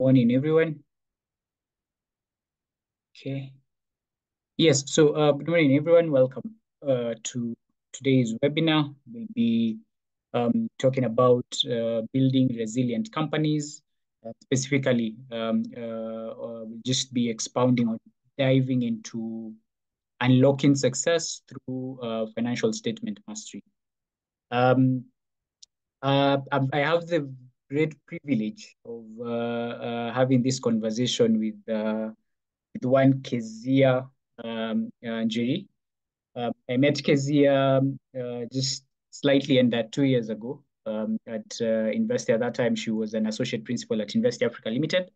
Morning, everyone. Okay. Yes, so good morning, everyone. Welcome to today's webinar. We'll be talking about building resilient companies. Specifically, we'll just be expounding on diving into unlocking success through financial statement mastery. Um, I have the great privilege of having this conversation with one Kezia Njeri. I met Kezia just slightly under 2 years ago at Investi. At that time, she was an associate principal at Investi Africa Limited.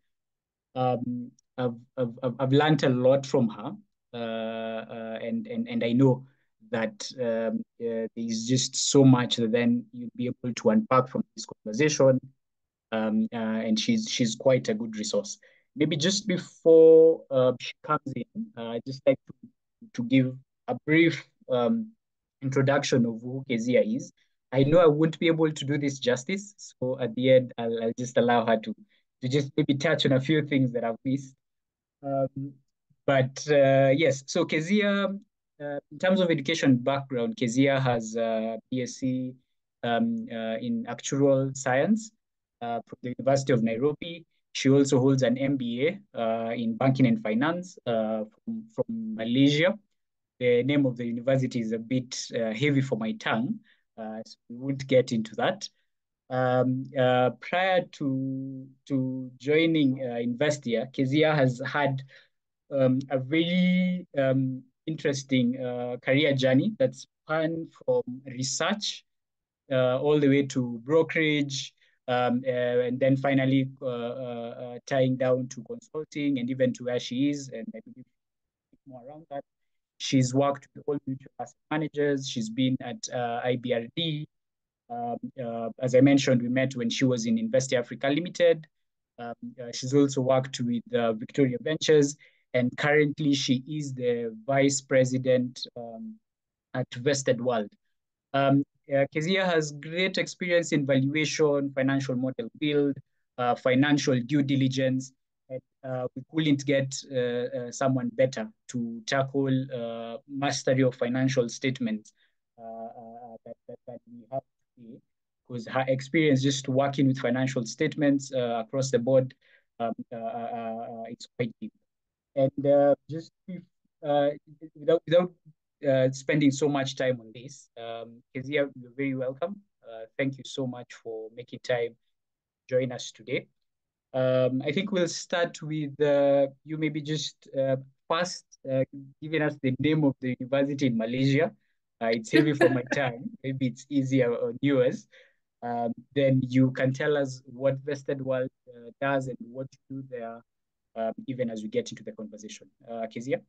I've learned a lot from her, and I know that there's just so much that then you'll be able to unpack from this conversation. And she's quite a good resource. Maybe just before she comes in, I'd just like to give a brief introduction of who Kezia is. I know I won't be able to do this justice, so at the end, I'll just allow her to just maybe touch on a few things that I've missed. Um, but yes, so Kezia, in terms of education background, Kezia has a BSc in actuarial science from the University of Nairobi. She also holds an MBA in banking and finance from Malaysia. The name of the university is a bit heavy for my tongue, so we won't get into that. Prior to joining Investia, Kezia has had a very interesting career journey that's spanned from research all the way to brokerage, and then finally tying down to consulting and even to where she is. And I believe more around that. She's worked with all mutual asset managers. She's been at IBRD. As I mentioned, we met when she was in Investi Africa Limited. She's also worked with Victoria Ventures, and currently she is the vice president at Vested World. Kezia has great experience in valuation, financial model build, financial due diligence, and we couldn't get someone better to tackle mastery of financial statements that we have today, because her experience just working with financial statements across the board, it's quite deep. And just uh, without spending so much time on this, Kezia, you're very welcome. Thank you so much for making time to join us today. I think we'll start with you maybe just first giving us the name of the university in Malaysia. It's heavy for my tongue. Maybe it's easier on yours. Then you can tell us what Vested World does and what you do there, even as we get into the conversation. Kezia?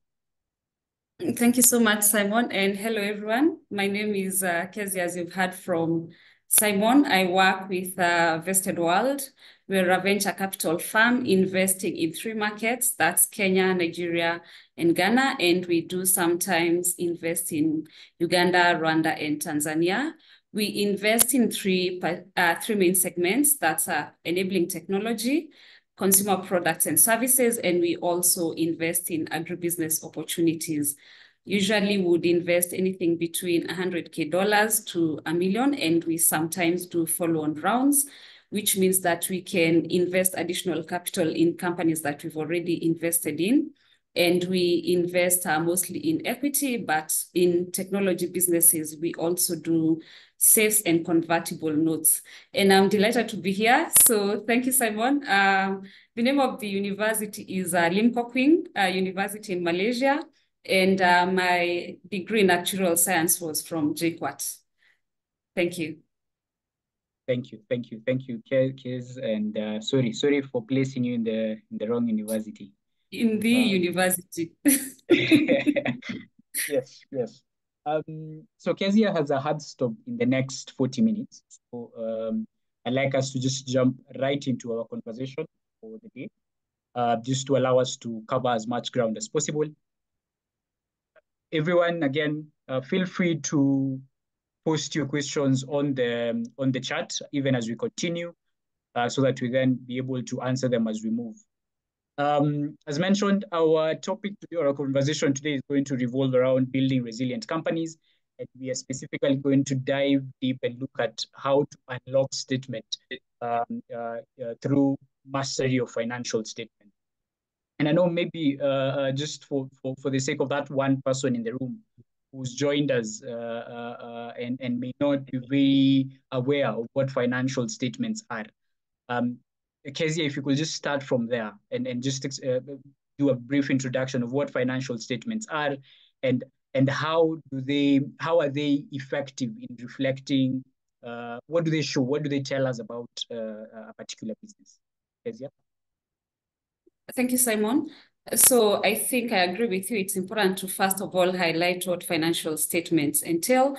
Thank you so much, Simon, and hello, everyone. My name is Kezia, as you've heard from Simon. I work with Vested World. We're a venture capital firm investing in 3 markets. That's Kenya, Nigeria, and Ghana. And we do sometimes invest in Uganda, Rwanda, and Tanzania. We invest in three main segments. That's enabling technology, consumer products and services, and we also invest in agribusiness opportunities. Usually would invest anything between $100K to $1 million, and we sometimes do follow-on rounds, which means that we can invest additional capital in companies that we've already invested in. And we invest mostly in equity, but in technology businesses, we also do safes and convertible notes. And I'm delighted to be here. So thank you, Simon. The name of the university is Lim Kok Wing University in Malaysia. And my degree in actuarial science was from JKUAT. Thank you. Thank you, Kez, and sorry for placing you in the wrong university. In the university. Yes. So Kezia has a hard stop in the next 40 minutes. So I'd like us to just jump right into our conversation for the day, just to allow us to cover as much ground as possible. Everyone, again, feel free to post your questions on the chat, even as we continue. so that we then be able to answer them as we move. As mentioned, our topic today, or our conversation today, is going to revolve around building resilient companies. And we are specifically going to dive deep and look at how to unlock statement through mastery of financial statement. And I know maybe just for the sake of that one person in the room who's joined us and may not be very aware of what financial statements are. Kezia, if you could just start from there and just do a brief introduction of what financial statements are and how are they effective in reflecting, what do they show, what do they tell us about a particular business? Kezia? Thank you, Simon. So I think I agree with you. It's important to first of all highlight what financial statements entail.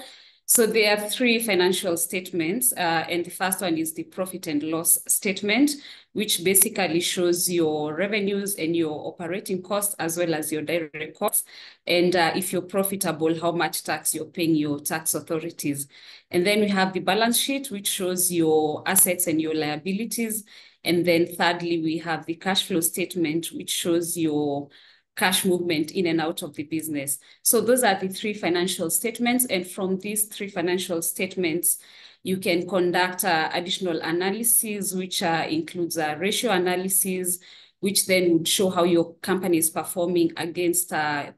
So there are three financial statements, and the first one is the profit and loss statement, which basically shows your revenues and your operating costs as well as your direct costs. And if you're profitable, how much tax you're paying your tax authorities. And then we have the balance sheet, which shows your assets and your liabilities. And then thirdly, we have the cash flow statement, which shows your cash movement in and out of the business. So those are the three financial statements. And from these three financial statements, you can conduct additional analysis, which includes a ratio analysis, which then would show how your company is performing against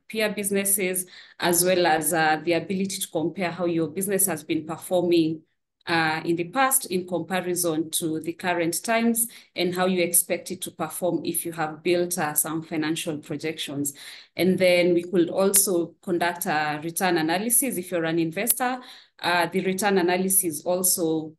peer businesses, as well as the ability to compare how your business has been performing in the past in comparison to the current times, and how you expect it to perform if you have built some financial projections. And then we could also conduct a return analysis if you're an investor. The return analysis also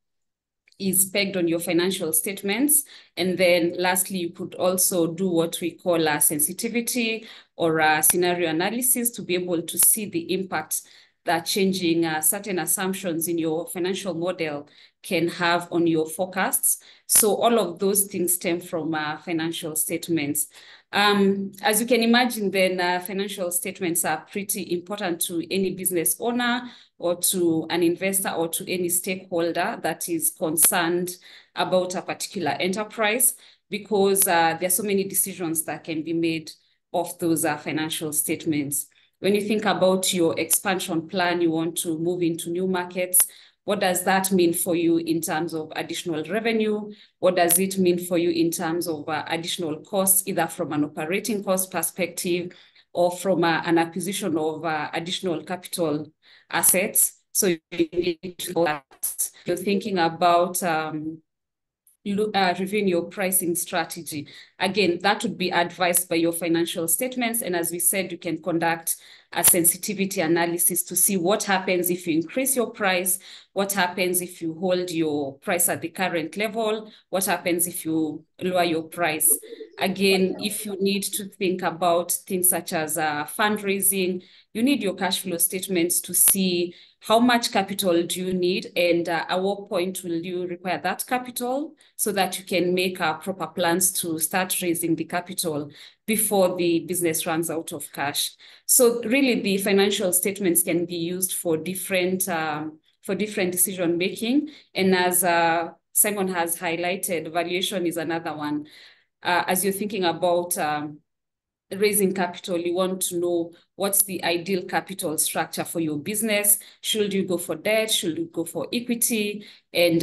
is pegged on your financial statements. And then lastly, you could also do what we call a sensitivity or a scenario analysis to be able to see the impact that changing certain assumptions in your financial model can have on your forecasts. So all of those things stem from financial statements. As you can imagine, then financial statements are pretty important to any business owner or to an investor or to any stakeholder that is concerned about a particular enterprise, because there are so many decisions that can be made of those financial statements. When you think about your expansion plan, you want to move into new markets. What does that mean for you in terms of additional revenue? What does it mean for you in terms of additional costs, either from an operating cost perspective or from an acquisition of additional capital assets? So you need to know that you're thinking about reviewing your pricing strategy. Again, that would be advised by your financial statements. And as we said, you can conduct a sensitivity analysis to see what happens if you increase your price, what happens if you hold your price at the current level, what happens if you lower your price. Again, if you need to think about things such as fundraising, you need your cash flow statements to see how much capital do you need and at what point will you require that capital, so that you can make proper plans to start raising the capital before the business runs out of cash. So really the financial statements can be used for different decision making. And as Simon has highlighted, valuation is another one. As you're thinking about raising capital, you want to know what's the ideal capital structure for your business. Should you go for debt? Should you go for equity? And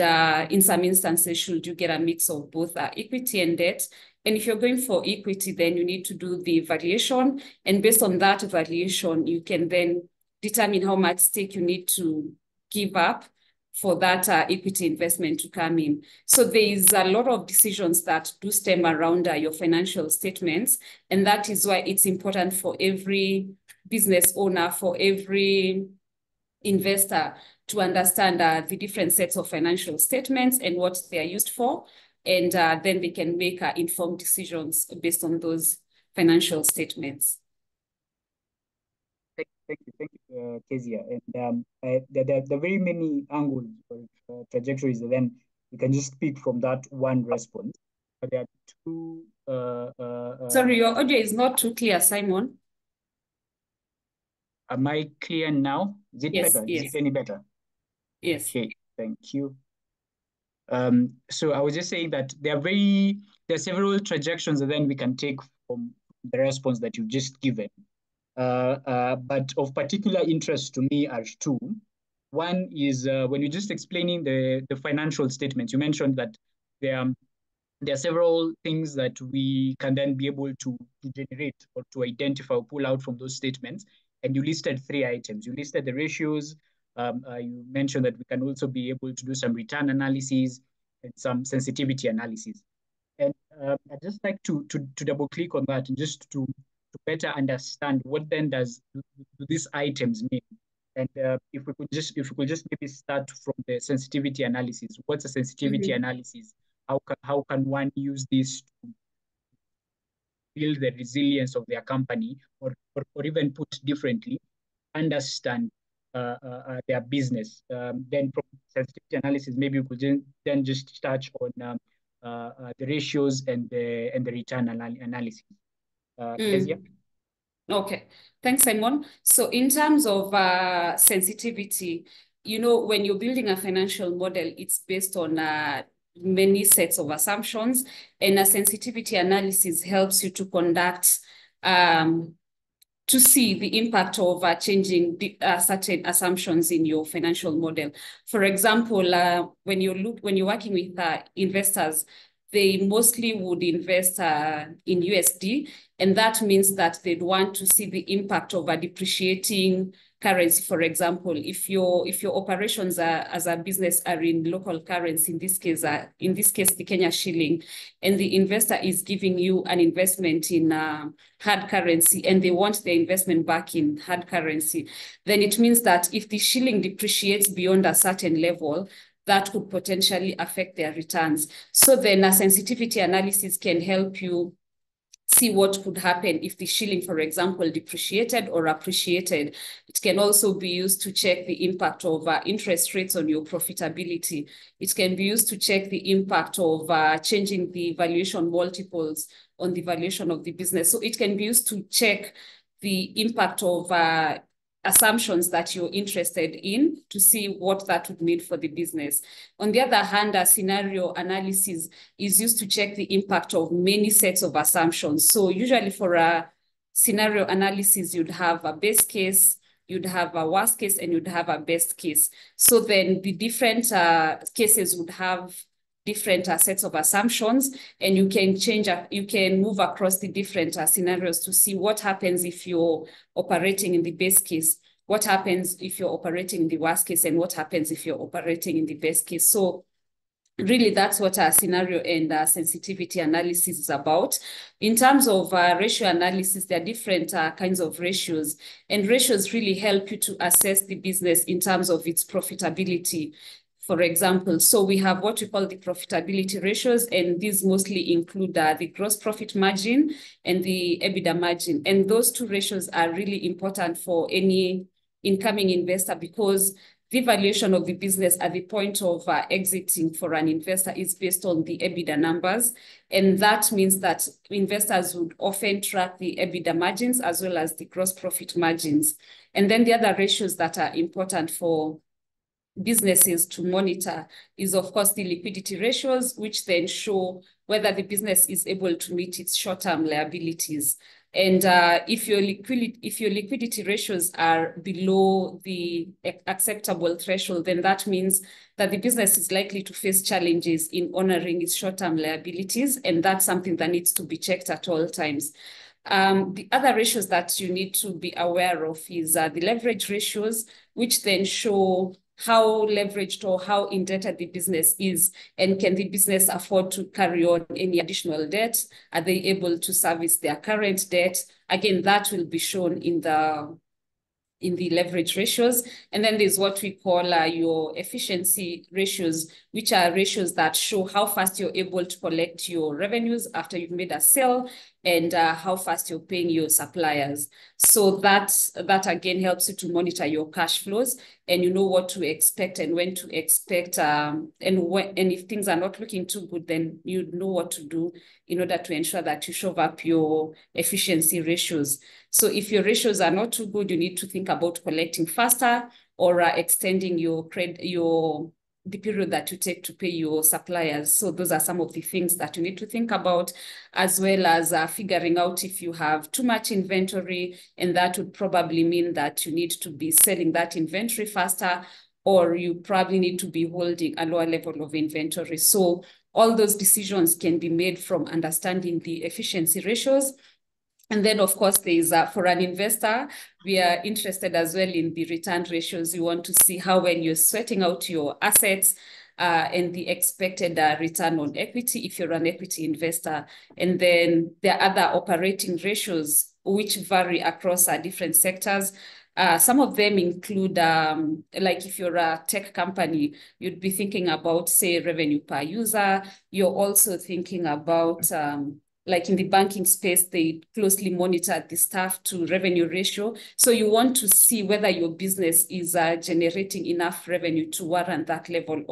in some instances, should you get a mix of both equity and debt? And if you're going for equity, then you need to do the valuation. And based on that valuation, you can then determine how much stake you need to give up for that equity investment to come in. So there is a lot of decisions that do stem around your financial statements. And that is why it's important for every business owner, for every investor to understand the different sets of financial statements and what they are used for. And then they can make informed decisions based on those financial statements. Thank you, Kezia. And there are very many angles or trajectories, and then you can just speak from that one response. But there are two. Sorry, your audio is not too clear, Simon. Am I clear now? Is it better? Yes. Is it any better? Yes. Okay, thank you. So I was just saying that there are several trajectories that then we can take from the response that you've just given. But of particular interest to me are two. One is when you're just explaining the financial statements, you mentioned that there are several things that we can then be able to generate or to identify or pull out from those statements. And you listed three items. You listed the ratios. You mentioned that we can also be able to do some return analysis and some sensitivity analysis. And I'd just like to double click on that and just to better understand what then do these items mean. And if we could just maybe start from the sensitivity analysis. What's a sensitivity analysis? How can one use this to build the resilience of their company, or even put differently, understand their business? Then from sensitivity analysis, maybe we could then just touch on the ratios and the return analysis. Kezia? Okay, thanks, Simon. So in terms of sensitivity, when you're building a financial model, it's based on many sets of assumptions, and a sensitivity analysis helps you to conduct to see the impact of changing certain assumptions in your financial model. For example, when you're working with investors, they mostly would invest in USD, and that means that they'd want to see the impact of a depreciating currency. For example, if your operations as a business are in local currency, in this case the Kenya shilling, and the investor is giving you an investment in hard currency, and they want the investment back in hard currency, then it means that if the shilling depreciates beyond a certain level, that could potentially affect their returns. So then a sensitivity analysis can help you see what could happen if the shilling, for example, depreciated or appreciated. It can also be used to check the impact of interest rates on your profitability. It can be used to check the impact of changing the valuation multiples on the valuation of the business. So it can be used to check the impact of assumptions that you're interested in, to see what that would mean for the business. On the other hand, a scenario analysis is used to check the impact of many sets of assumptions. So usually for a scenario analysis, you'd have a base case, you'd have a worst case, and you'd have a best case. So then the different cases would have different sets of assumptions, and you can move across the different scenarios to see what happens if you're operating in the base case, what happens if you're operating in the worst case, and what happens if you're operating in the best case. So really, that's what a scenario and sensitivity analysis is about. In terms of ratio analysis, there are different kinds of ratios, and ratios really help you to assess the business in terms of its profitability. For example, so we have what we call the profitability ratios, and these mostly include the gross profit margin and the EBITDA margin. And those two ratios are really important for any incoming investor, because the valuation of the business at the point of exiting for an investor is based on the EBITDA numbers. And that means that investors would often track the EBITDA margins as well as the gross profit margins. And then the other ratios that are important for businesses to monitor is, of course, the liquidity ratios, which then show whether the business is able to meet its short-term liabilities. And if your liquidity ratios are below the acceptable threshold, then that means that the business is likely to face challenges in honoring its short-term liabilities, and that's something that needs to be checked at all times. The other ratios that you need to be aware of is the leverage ratios, which then show how leveraged or how indebted the business is, and can the business afford to carry on any additional debt? Are they able to service their current debt? Again, that will be shown in the leverage ratios. And then there's what we call your efficiency ratios, which are ratios that show how fast you're able to collect your revenues after you've made a sale, and how fast you're paying your suppliers. So that again helps you to monitor your cash flows, and you know what to expect and when to expect, and if things are not looking too good, then you know what to do in order to ensure that you shove up your efficiency ratios. So if your ratios are not too good, you need to think about collecting faster, or extending your the period that you take to pay your suppliers. So those are some of the things that you need to think about, as well as figuring out if you have too much inventory, and that would probably mean that you need to be selling that inventory faster, or you probably need to be holding a lower level of inventory. So all those decisions can be made from understanding the efficiency ratios. And then, of course, there is for an investor, we are interested as well in the return ratios. You want to see how, when you're sweating out your assets, and the expected return on equity if you're an equity investor. And then there are other operating ratios which vary across different sectors. Some of them include, like if you're a tech company, you'd be thinking about, say, revenue per user. You're also thinking about, like in the banking space, they closely monitor the staff to revenue ratio. So you want to see whether your business is generating enough revenue to warrant that level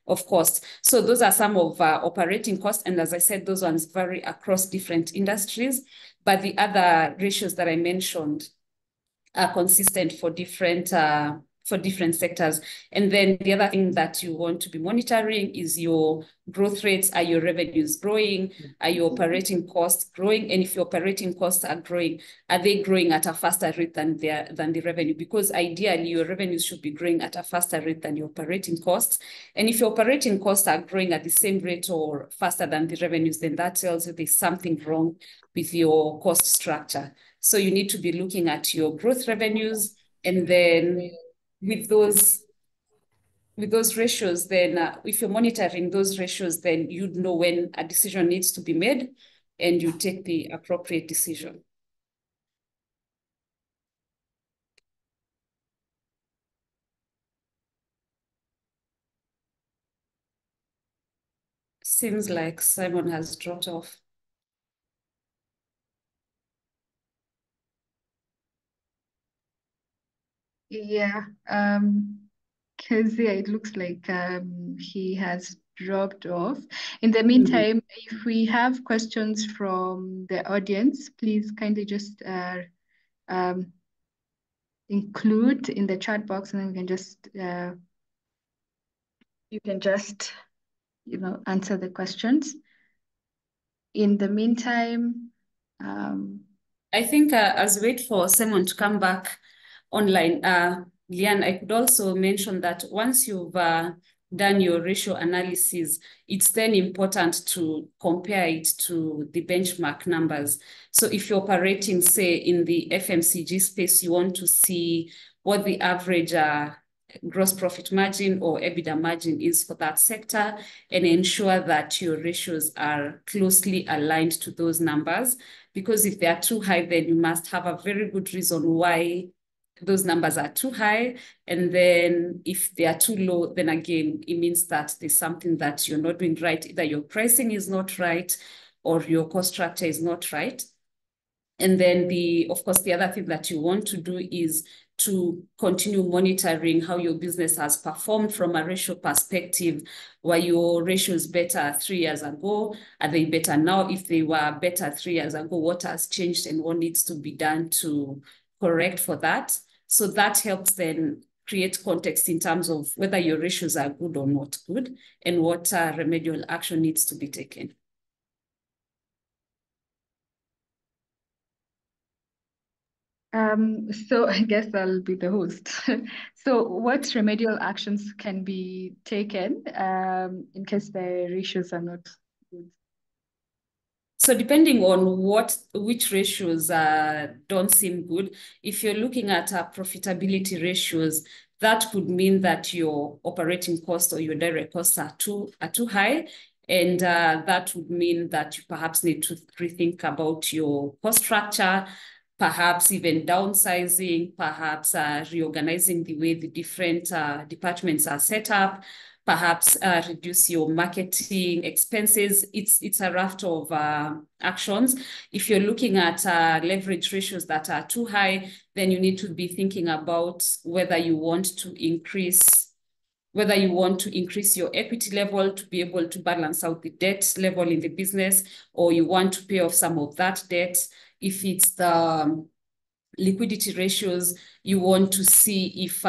of cost. So those are some of operating costs. And as I said, those ones vary across different industries. But the other ratios that I mentioned are consistent for different sectors. And then the other thing that you want to be monitoring is your growth rates. Are your revenues growing? Are your operating costs growing? And if your operating costs are growing, are they growing at a faster rate than the revenue? Because ideally, your revenues should be growing at a faster rate than your operating costs. And if your operating costs are growing at the same rate or faster than the revenues, then that tells you there's something wrong with your cost structure. So you need to be looking at your growth revenues, and then with those ratios, then if you're monitoring those ratios, then you'd know when a decision needs to be made, and you take the appropriate decision. Seems like Simon has dropped off. Yeah, Kezia, it looks like he has dropped off. In the meantime, if we have questions from the audience, please kindly just include in the chat box, and then we can just you can just answer the questions. In the meantime, I think as we wait for Simon to come back online, Leanne, I could also mention that once you've done your ratio analysis, it's then important to compare it to the benchmark numbers. So if you're operating, say, in the FMCG space, you want to see what the average gross profit margin or EBITDA margin is for that sector, and ensure that your ratios are closely aligned to those numbers. Because if they are too high, then you must have a very good reason why those numbers are too high. And then if they are too low, then again, it means that there's something that you're not doing right. Either your pricing is not right or your cost structure is not right. And then of course, the other thing that you want to do is to continue monitoring how your business has performed from a ratio perspective. Were your ratios better 3 years ago? Are they better now? If they were better 3 years ago, what has changed and what needs to be done to correct for that? So that helps then create context in terms of whether your ratios are good or not good, and what remedial action needs to be taken. So I guess I'll be the host. So what remedial actions can be taken in case the ratios are not good? So depending on which ratios don't seem good, if you're looking at profitability ratios, that could mean that your operating cost or your direct costs are too high. And that would mean that you perhaps need to rethink about your cost structure, perhaps even downsizing, perhaps reorganizing the way the different departments are set up, perhaps reduce your marketing expenses. It's a raft of actions. If you're looking at leverage ratios that are too high, then you need to be thinking about whether you want to increase your equity level to be able to balance out the debt level in the business, or you want to pay off some of that debt. If it's the liquidity ratios, you want to see if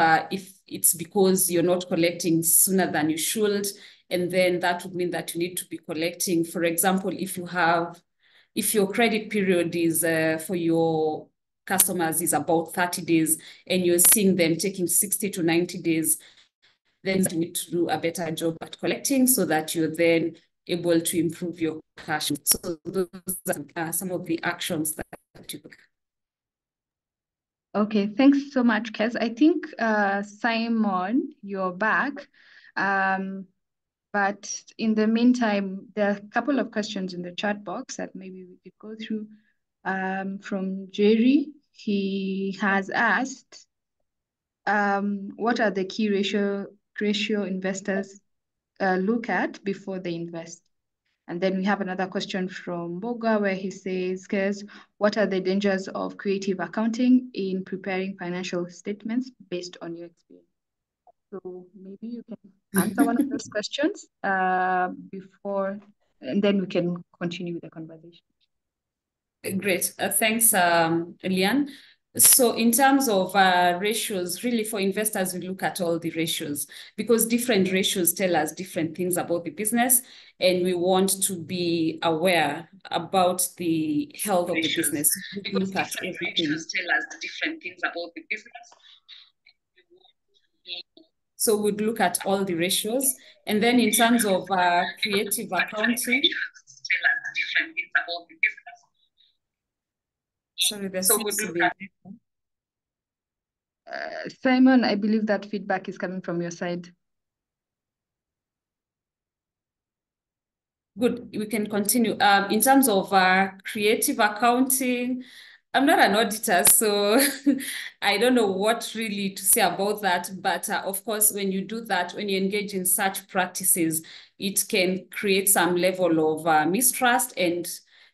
it's because you're not collecting sooner than you should, and then that would mean that you need to be collecting. For example, if your credit period is for your customers is about 30 days and you're seeing them taking 60 to 90 days, then you need to do a better job at collecting so that you're then able to improve your cash. So those are some of the actions that you took. Okay, thanks so much, Kes. I think, Simon, you're back. But in the meantime, there are a couple of questions in the chat box that maybe we could go through. From Jerry, he has asked, what are the key ratio investors look at before they invest? And then we have another question from Boga where he says, Kes, what are the dangers of creative accounting in preparing financial statements based on your experience? So maybe you can answer one of those questions before, and then we can continue the conversation. Great. Thanks, Lian. So in terms of ratios, really for investors, we look at all the ratios because different ratios tell us different things about the business, and we want to be aware about the health of the business. We look at everything. Ratios tell us different things about the business. So we'd look at all the ratios. And then in terms of creative accounting, tell us different things about the business. Sorry, there seems to be. Simon, I believe that feedback is coming from your side. Good, we can continue. In terms of creative accounting, I'm not an auditor, so I don't know what really to say about that. But of course, when you do that, when you engage in such practices, it can create some level of mistrust. And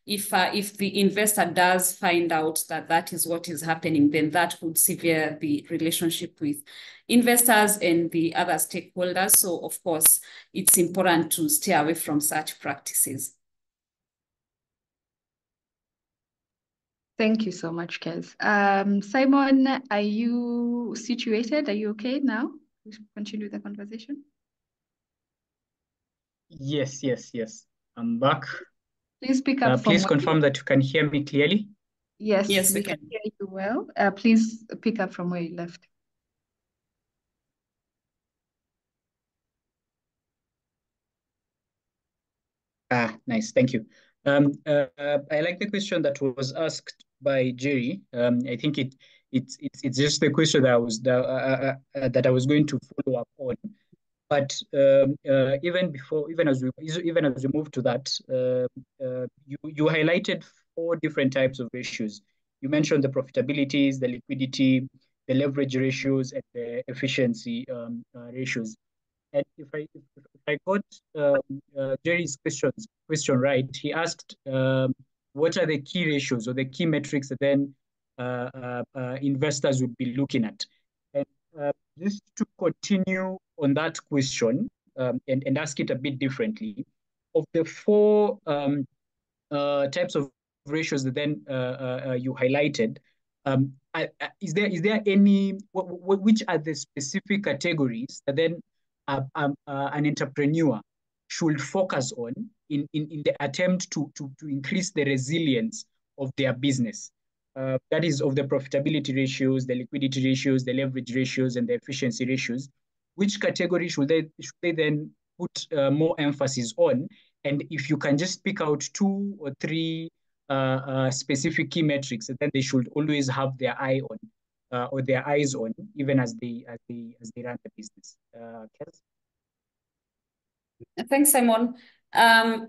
if the investor does find out that that is what is happening, then that would sever the relationship with investors and the other stakeholders. So of course, it's important to stay away from such practices. Thank you so much, Kes. Simon, are you situated? Are you okay now? We should continue the conversation. Yes. I'm back. Please pick up from please confirm that you can hear me clearly. Yes, Yes, we can hear you well. Please pick up from where you left. Nice, thank you. I like the question that was asked by Jerry. I think it's just the question that I was going to follow up on. But even as we move to that, you highlighted 4 different types of ratios. You mentioned the profitabilities, the liquidity, the leverage ratios, and the efficiency ratios. And if I got Jerry's question right, he asked what are the key ratios or the key metrics that then investors would be looking at. And just to continue on that question and ask it a bit differently, of the 4 types of ratios that then you highlighted, is there any, which are the specific categories that then an entrepreneur should focus on in the attempt to increase the resilience of their business? That is, of the profitability ratios, the liquidity ratios, the leverage ratios, and the efficiency ratios. Which category should they then put more emphasis on? And if you can just pick out 2 or 3 specific key metrics that then they should always have their eye on, or their eyes on, even as they run the business. Kes? Thanks, Simon.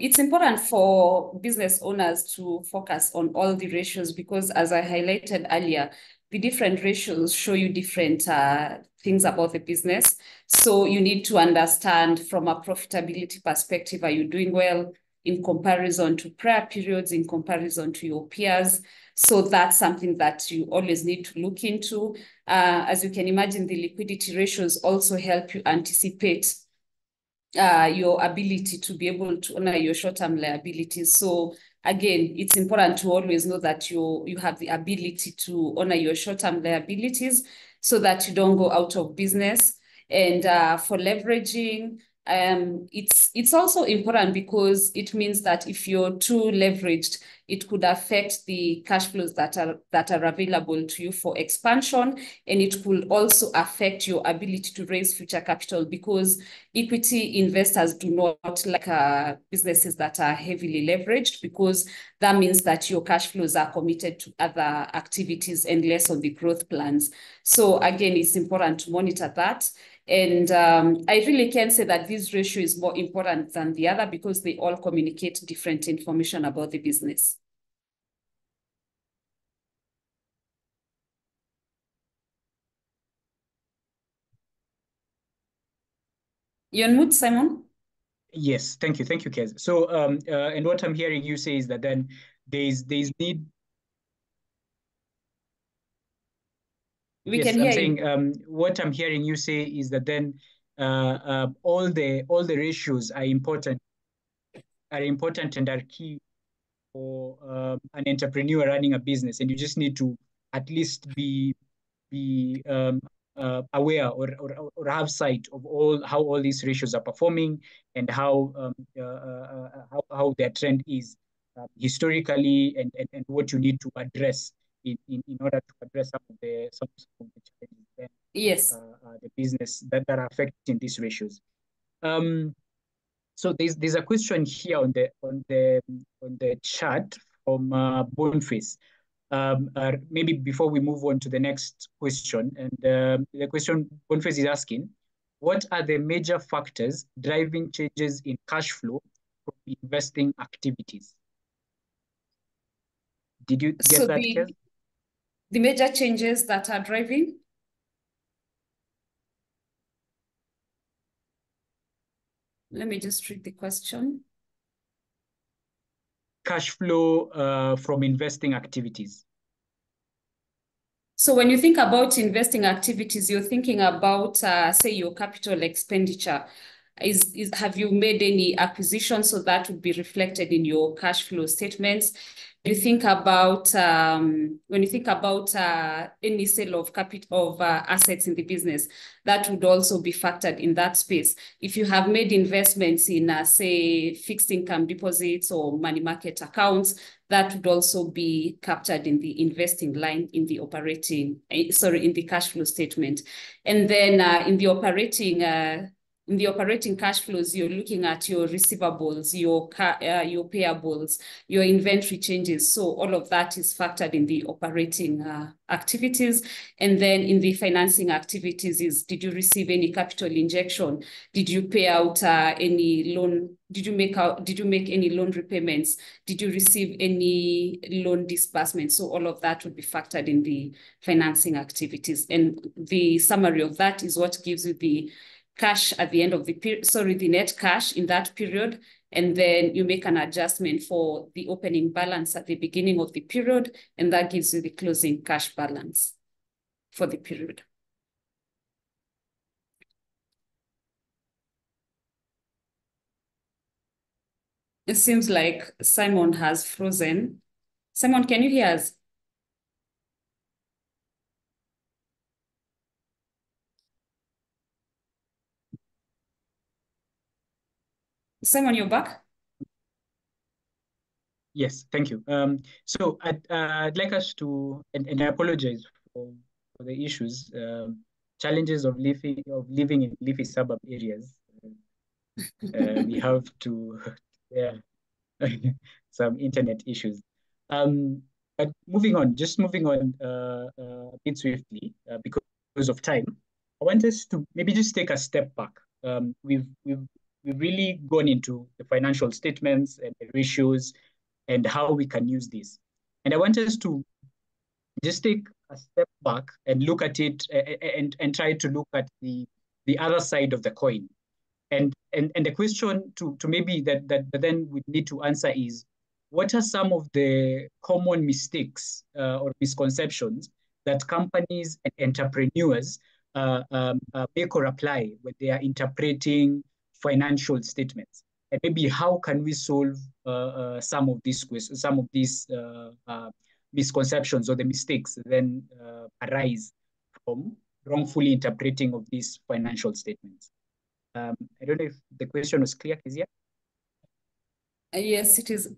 It's important for business owners to focus on all the ratios because, as I highlighted earlier, the different ratios show you different things about the business. So you need to understand from a profitability perspective, are you doing well in comparison to prior periods, in comparison to your peers? So that's something that you always need to look into. As you can imagine, the liquidity ratios also help you anticipate your ability to be able to honor your short-term liabilities. So again, it's important to always know that you have the ability to honor your short-term liabilities so that you don't go out of business. And for leveraging, it's also important because it means that if you're too leveraged, it could affect the cash flows that are available to you for expansion, and it could also affect your ability to raise future capital, because equity investors do not like businesses that are heavily leveraged, because that means that your cash flows are committed to other activities and less on the growth plans. So again, it's important to monitor that. And I really can say that this ratio is more important than the other because they all communicate different information about the business. You're on mute, Simon? Yes, thank you, Kez. So, and what I'm hearing you say is that then there's need. We can hear you. What I'm hearing you say is that then all the ratios are important and are key for an entrepreneur running a business, and you just need to at least be aware or have sight of how all these ratios are performing and how their trend is historically, and what you need to address in order to address some of the challenges then, yes, the business that are affecting these ratios. So there's a question here on the chat from Boniface. Maybe before we move on to the next question, and the question Boniface is asking, what are the major factors driving changes in cash flow from investing activities? Did you get that, Kez? The major changes that are driving? Let me just read the question. Cash flow from investing activities. So when you think about investing activities, you're thinking about, say, your capital expenditure. Have you made any acquisitions? So that would be reflected in your cash flow statements. When you think about any sale of assets in the business, that would also be factored in that space. If you have made investments in, say, fixed income deposits or money market accounts, that would also be captured in the investing line in the in the cash flow statement. And then in the operating cash flows, you're looking at your receivables, your payables, your inventory changes. So all of that is factored in the operating activities. And then in the financing activities did you receive any capital injection? Did you pay out any loan? Did you make any loan repayments? Did you receive any loan disbursements? So all of that would be factored in the financing activities. And the summary of that is what gives you the cash at the end of the period, the net cash in that period, and then you make an adjustment for the opening balance at the beginning of the period, and that gives you the closing cash balance for the period. It seems like Simon has frozen. Simon, can you hear us? Simon, you're back? Yes, thank you. So I'd like us to, and I apologize for the issues, challenges of living in leafy suburb areas. We have to, yeah, some internet issues. But moving on a bit swiftly because of time. I want us to maybe just take a step back. We've really gone into the financial statements and the ratios and how we can use this. And I want us to just take a step back and look at it and try to look at the other side of the coin. And the question to maybe that then we need to answer is, what are some of the common mistakes or misconceptions that companies and entrepreneurs make or apply when they are interpreting financial statements? and maybe how can we solve some of these misconceptions or the mistakes then arise from wrongfully interpreting of these financial statements. I don't know if the question was clear, Kezia. Yes, it is.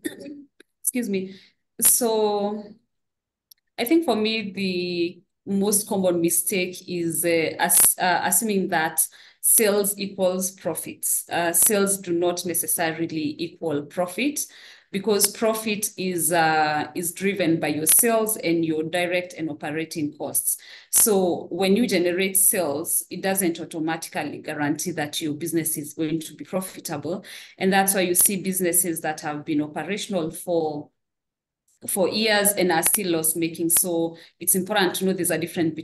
Excuse me. So I think for me, the most common mistake is assuming that sales equals profits. Sales do not necessarily equal profit, because profit is driven by your sales and your direct and operating costs. So when you generate sales, it doesn't automatically guarantee that your business is going to be profitable. And that's why you see businesses that have been operational for years and are still loss making. So it's important to know there's a difference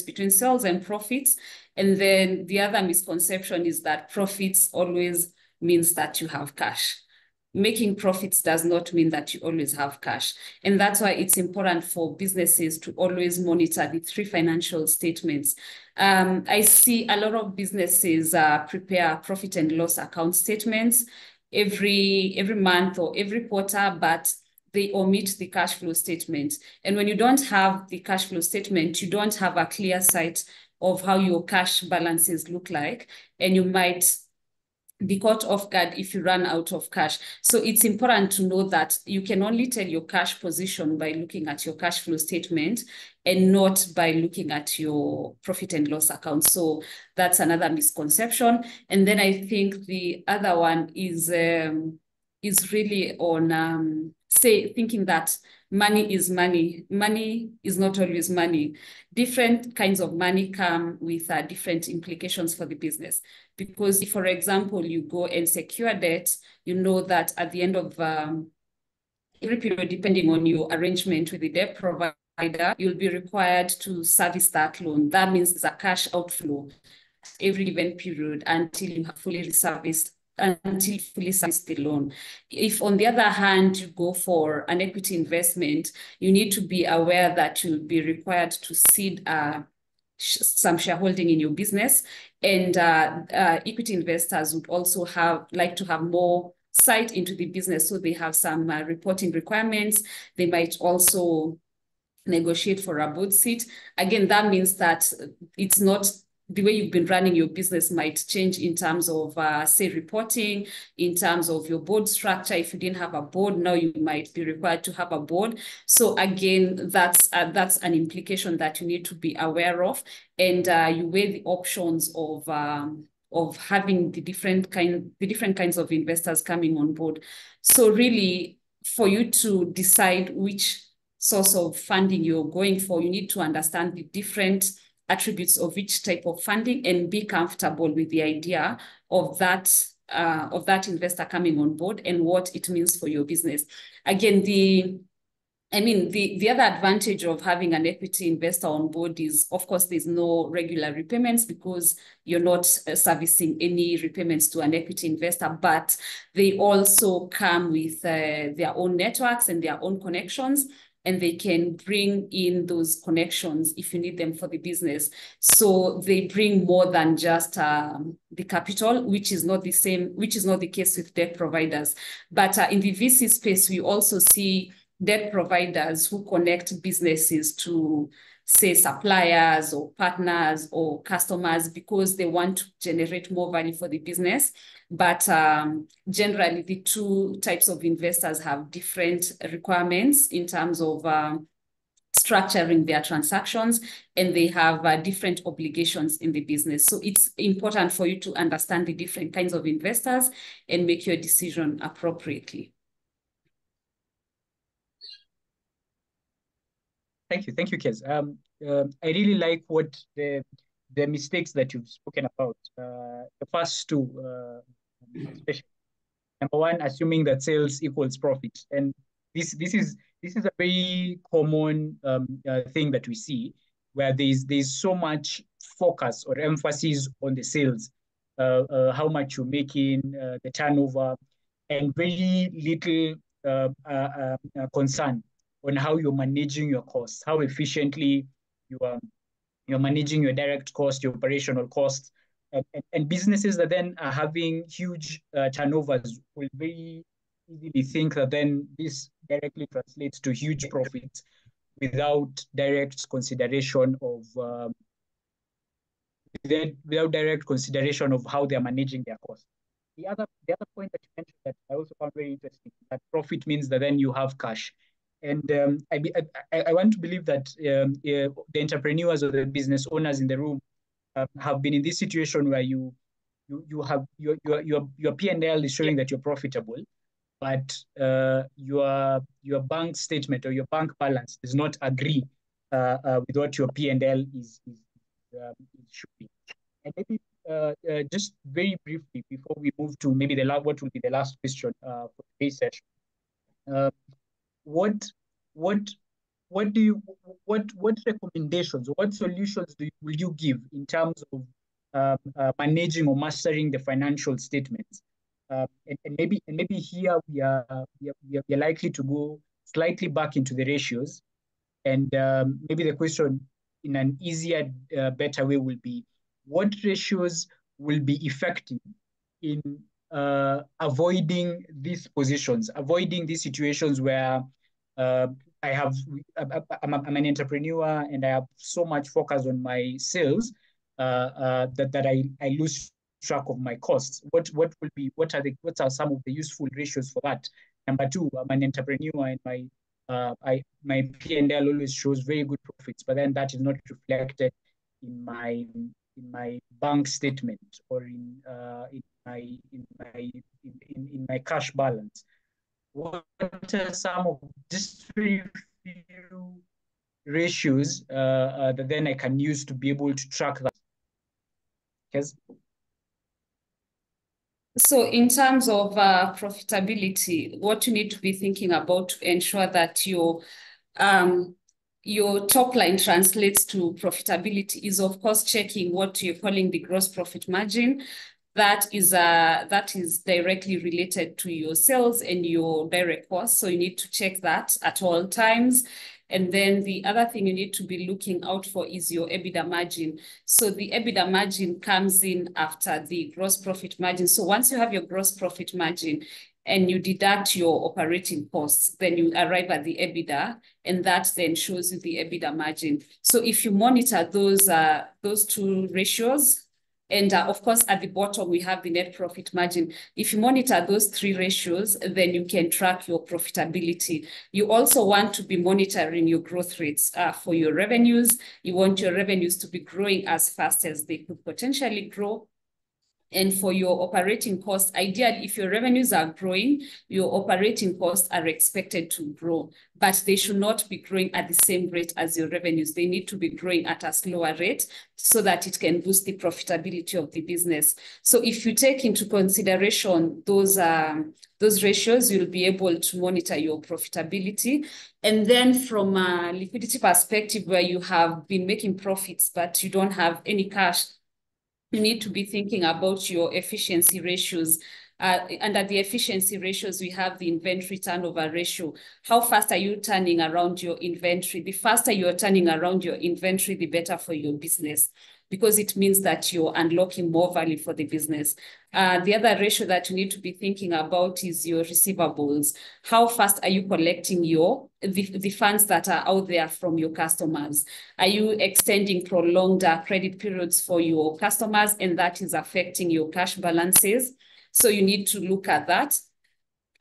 between sales and profits. And then the other misconception is that profits always means that you have cash. Making profits does not mean that you always have cash. And that's why it's important for businesses to always monitor the 3 financial statements. I see a lot of businesses prepare profit and loss account statements every month or every quarter, but they omit the cash flow statement. And when you don't have the cash flow statement, you don't have a clear sight of how your cash balances look like, and you might be caught off guard if you run out of cash. So it's important to know that you can only tell your cash position by looking at your cash flow statement and not by looking at your profit and loss account. So that's another misconception. And then I think the other one is really on thinking that money is money. Money is not always money. Different kinds of money come with different implications for the business. Because if, for example, you go and secure debt, you know that at the end of every period, depending on your arrangement with the debt provider, you'll be required to service that loan. That means there's a cash outflow every given period until you have fully serviced the loan. If, on the other hand, you go for an equity investment, you need to be aware that you'll be required to seed some shareholding in your business, and equity investors would also like to have more sight into the business, so they have some reporting requirements. They might also negotiate for a board seat. Again, that means that it's not the way you've been running your business might change in terms of, say, reporting, in terms of your board structure. If you didn't have a board, now you might be required to have a board. So again, that's an implication that you need to be aware of, and you weigh the options of having the different kinds of investors coming on board. So really, for you to decide which source of funding you're going for, you need to understand the different attributes of each type of funding and be comfortable with the idea of that investor coming on board and what it means for your business. Again, the other advantage of having an equity investor on board is, of course, there's no regular repayments because you're not servicing any repayments to an equity investor, but they also come with their own networks and their own connections, and they can bring in those connections if you need them for the business. So they bring more than just the capital, which is not the case with debt providers. But in the VC space, we also see debt providers who connect businesses to, say, suppliers or partners or customers because they want to generate more value for the business. But generally, the 2 types of investors have different requirements in terms of structuring their transactions, and they have different obligations in the business. So it's important for you to understand the different kinds of investors and make your decision appropriately. Thank you, Kez. I really like what the mistakes that you've spoken about. The first 2, especially number 1, assuming that sales equals profit, and this is a very common thing that we see, where there's so much focus or emphasis on the sales, how much you're making, the turnover, and very little concern on how you're managing your costs, how efficiently you're managing your direct cost, your operational costs, and businesses that then are having huge turnovers will very easily think that then this directly translates to huge profits without direct consideration of how they're managing their costs. The other point that you mentioned that I also found very interesting, that profit means that then you have cash. And I want to believe that the entrepreneurs or the business owners in the room have been in this situation where you have your P&L is showing that you're profitable, but your bank statement or your bank balance does not agree with what your P&L is showing. And maybe just very briefly before we move to maybe what will be the last question for today's session, what recommendations or what solutions will you give in terms of managing or mastering the financial statements? And maybe here we are likely to go slightly back into the ratios, and maybe the question in an easier, better way will be, what ratios will be effective in avoiding these positions, avoiding these situations where I'm an entrepreneur and I have so much focus on my sales that I lose track of my costs. What are some of the useful ratios for that? Number two, I'm an entrepreneur and my P&L always shows very good profits, but then that is not reflected in my bank statement or in my cash balance. What are some of just very few ratios that then I can use to be able to track that? Yes. So in terms of profitability, what you need to be thinking about to ensure that your top line translates to profitability is, of course, checking what you're calling the gross profit margin. That is directly related to your sales and your direct costs. So you need to check that at all times. And then the other thing you need to be looking out for is your EBITDA margin. So the EBITDA margin comes in after the gross profit margin. So once you have your gross profit margin and you deduct your operating costs, then you arrive at the EBITDA, and that then shows you the EBITDA margin. So if you monitor those two ratios, and of course, at the bottom, we have the net profit margin. If you monitor those three ratios, then you can track your profitability. You also want to be monitoring your growth rates for your revenues. You want your revenues to be growing as fast as they could potentially grow. And for your operating costs, ideally, if your revenues are growing, your operating costs are expected to grow, but they should not be growing at the same rate as your revenues. They need to be growing at a slower rate so that it can boost the profitability of the business. So if you take into consideration those ratios, you'll be able to monitor your profitability. And then from a liquidity perspective, where you have been making profits, but you don't have any cash, you need to be thinking about your efficiency ratios. Under the efficiency ratios, we have the inventory turnover ratio. How fast are you turning around your inventory? The faster you're turning around your inventory, the better for your business, because it means that you're unlocking more value for the business. The other ratio that you need to be thinking about is your receivables. How fast are you collecting the funds that are out there from your customers? Are you extending prolonged credit periods for your customers, and that is affecting your cash balances? So you need to look at that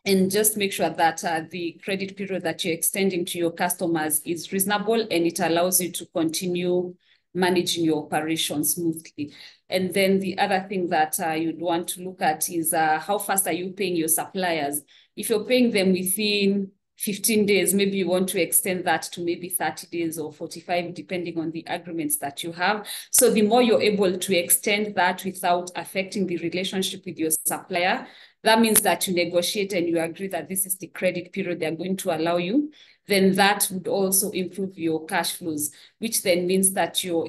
and just make sure that the credit period that you're extending to your customers is reasonable and it allows you to continue managing your operations smoothly. And then the other thing that you'd want to look at is how fast are you paying your suppliers? If you're paying them within 15 days, maybe you want to extend that to maybe 30 days or 45, depending on the agreements that you have. So the more you're able to extend that without affecting the relationship with your supplier, that means that you negotiate and you agree that this is the credit period they're going to allow you, then that would also improve your cash flows, which then means that you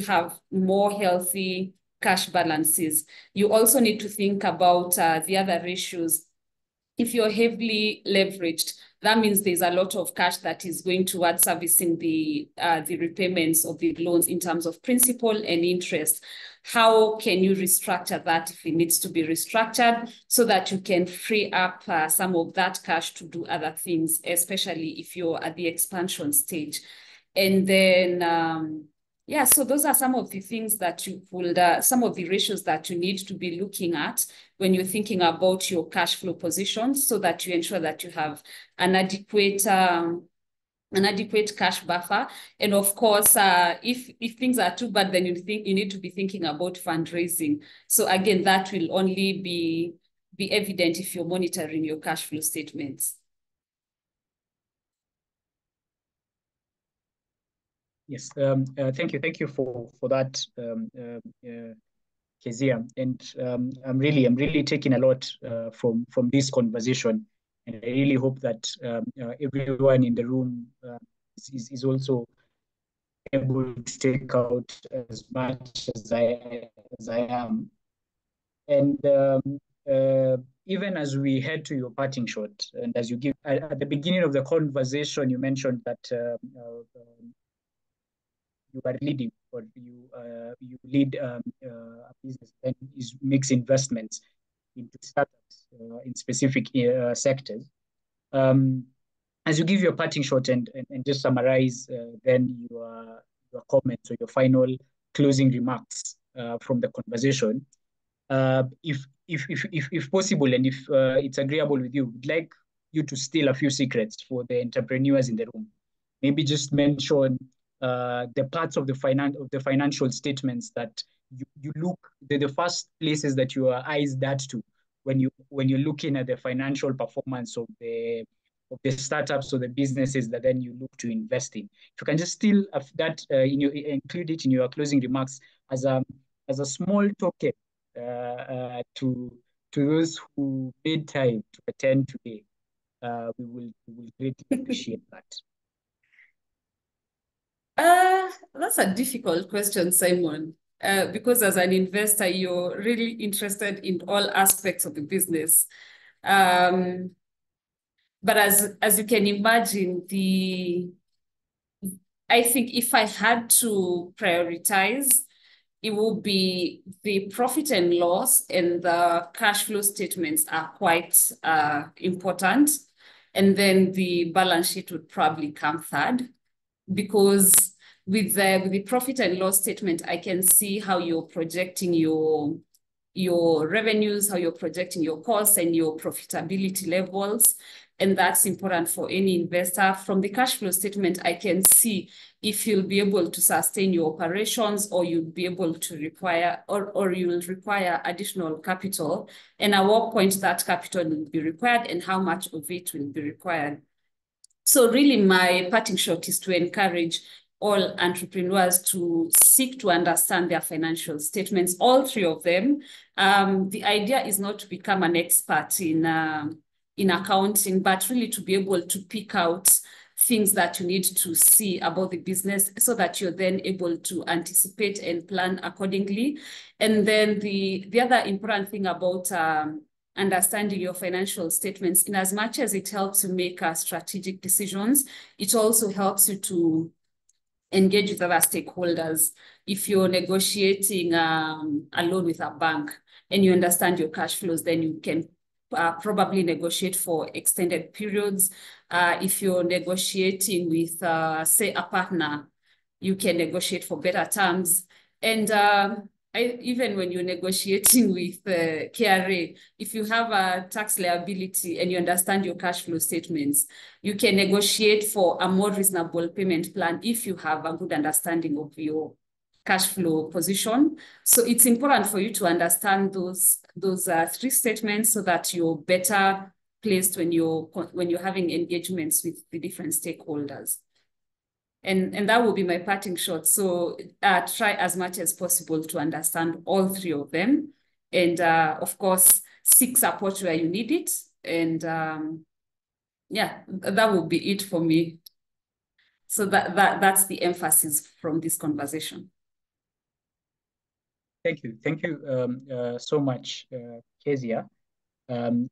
have more healthy cash balances. You also need to think about the other ratios if you're heavily leveraged, that means there's a lot of cash that is going towards servicing the repayments of the loans in terms of principal and interest. How can you restructure that if it needs to be restructured so that you can free up some of that cash to do other things, especially if you're at the expansion stage? And then, yeah, so those are some of the things that you could, some of the ratios that you need to be looking at when you're thinking about your cash flow positions, so that you ensure that you have an adequate cash buffer. And of course, if things are too bad, then you need to be thinking about fundraising. So again, that will only be evident if you're monitoring your cash flow statements. Yes, thank you for that, Kezia. And I'm really taking a lot from this conversation, and I really hope that everyone in the room is also able to take out as much as I am. And even as we head to your parting shot, and as you give at the beginning of the conversation, you mentioned that you are leading, or you lead a business that makes investments into startups in specific sectors. As you give your parting shot and just summarize then your comments or your final closing remarks from the conversation, if possible, and if it's agreeable with you, we'd like you to steal a few secrets for the entrepreneurs in the room. Maybe just mention the parts of the financial statements that you look, the first places that your eyes dart to when you're looking at the financial performance of the startups or the businesses that then you look to invest in. If you can just steal that, include it in your closing remarks as a small token to those who made time to attend today, we will greatly appreciate that. That's a difficult question, Simon, because as an investor, you're really interested in all aspects of the business. But as you can imagine, I think if I had to prioritize, it will be the profit and loss, and the cash flow statements are quite important. And then the balance sheet would probably come third, because with the profit and loss statement, I can see how you're projecting your revenues, how you're projecting your costs and your profitability levels. And that's important for any investor. From the cash flow statement, I can see if you'll be able to sustain your operations, or you'll be able to require, or you'll require additional capital, and at what point that capital will be required and how much of it will be required. So really my parting shot is to encourage all entrepreneurs to seek to understand their financial statements, all three of them. The idea is not to become an expert in accounting, but really to be able to pick out things that you need to see about the business, so that you're then able to anticipate and plan accordingly. And then the other important thing about understanding your financial statements, in as much as it helps you make strategic decisions, it also helps you to engage with other stakeholders. If you're negotiating a loan with a bank and you understand your cash flows, then you can probably negotiate for extended periods. If you're negotiating with, say, a partner, you can negotiate for better terms. And even when you're negotiating with KRA, if you have a tax liability and you understand your cash flow statements, you can negotiate for a more reasonable payment plan if you have a good understanding of your cash flow position. So it's important for you to understand those three statements, so that you're better placed when you're having engagements with the different stakeholders. And that will be my parting shot. So try as much as possible to understand all three of them. And of course, seek support where you need it. And yeah, that will be it for me. So that's the emphasis from this conversation. Thank you so much, Kezia. And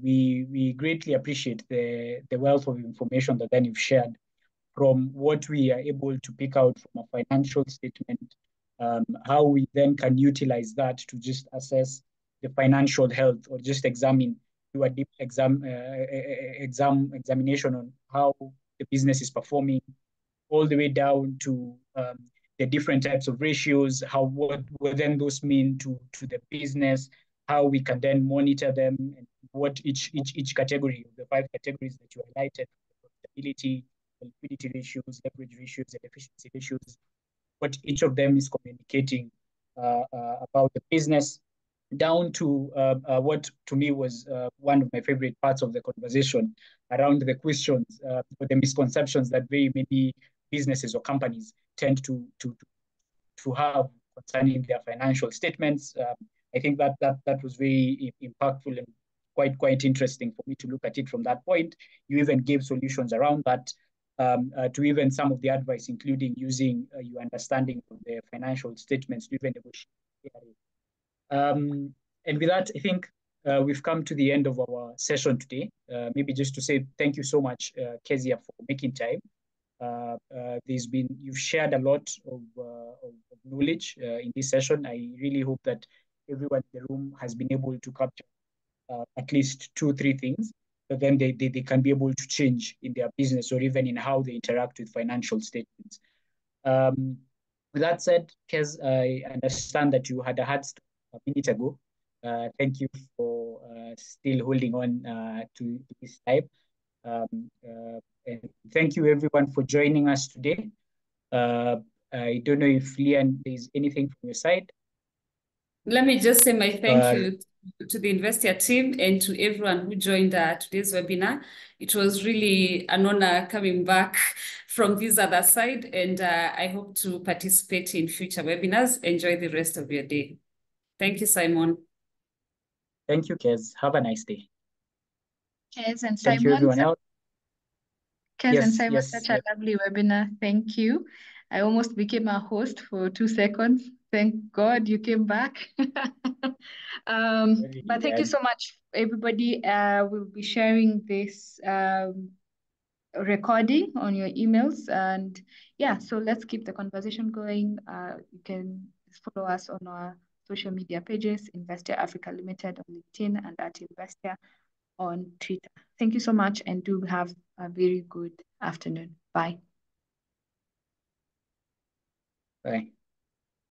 we greatly appreciate the wealth of information that then you've shared from what we are able to pick out from a financial statement, how we then can utilize that to just assess the financial health or just do a deep examination on how the business is performing, all the way down to the different types of ratios, what then those mean to the business, how we can then monitor them, and what each category of the 5 categories that you highlighted, profitability, liquidity ratios, leverage ratios, and efficiency ratios, what each of them is communicating about the business, down to what to me was one of my favorite parts of the conversation around the questions or the misconceptions that very many businesses or companies tend to have concerning their financial statements. I think that was very impactful and quite interesting for me to look at it from that point. You even gave solutions around that, to even some of the advice, including using your understanding of the financial statements to even negotiate. And with that, I think we've come to the end of our session today. Maybe just to say thank you so much, Kezia, for making time. You've shared a lot of knowledge in this session. I really hope that everyone in the room has been able to capture at least 2-3 things that then they can be able to change in their business or even in how they interact with financial statements. With that said, Kez, I understand that you had a hard stop a minute ago. Thank you for still holding on to this time. And thank you everyone for joining us today. I don't know if Leanne, there's anything from your side. Let me just say my thank you to the Investia team and to everyone who joined today's webinar. It was really an honor coming back from this other side, and I hope to participate in future webinars. Enjoy the rest of your day. Thank you, Simon. Thank you, Kez. Have a nice day. Kez and Simon. Thank you, everyone else. Kez and Simon, such a lovely webinar. Thank you. I almost became a host for 2 seconds. Thank God you came back. But thank you so much, everybody. We'll be sharing this recording on your emails. And yeah, so let's keep the conversation going. You can follow us on our social media pages, Investia Africa Limited on LinkedIn and at Investia on Twitter. Thank you so much, and do have a very good afternoon. Bye. Bye.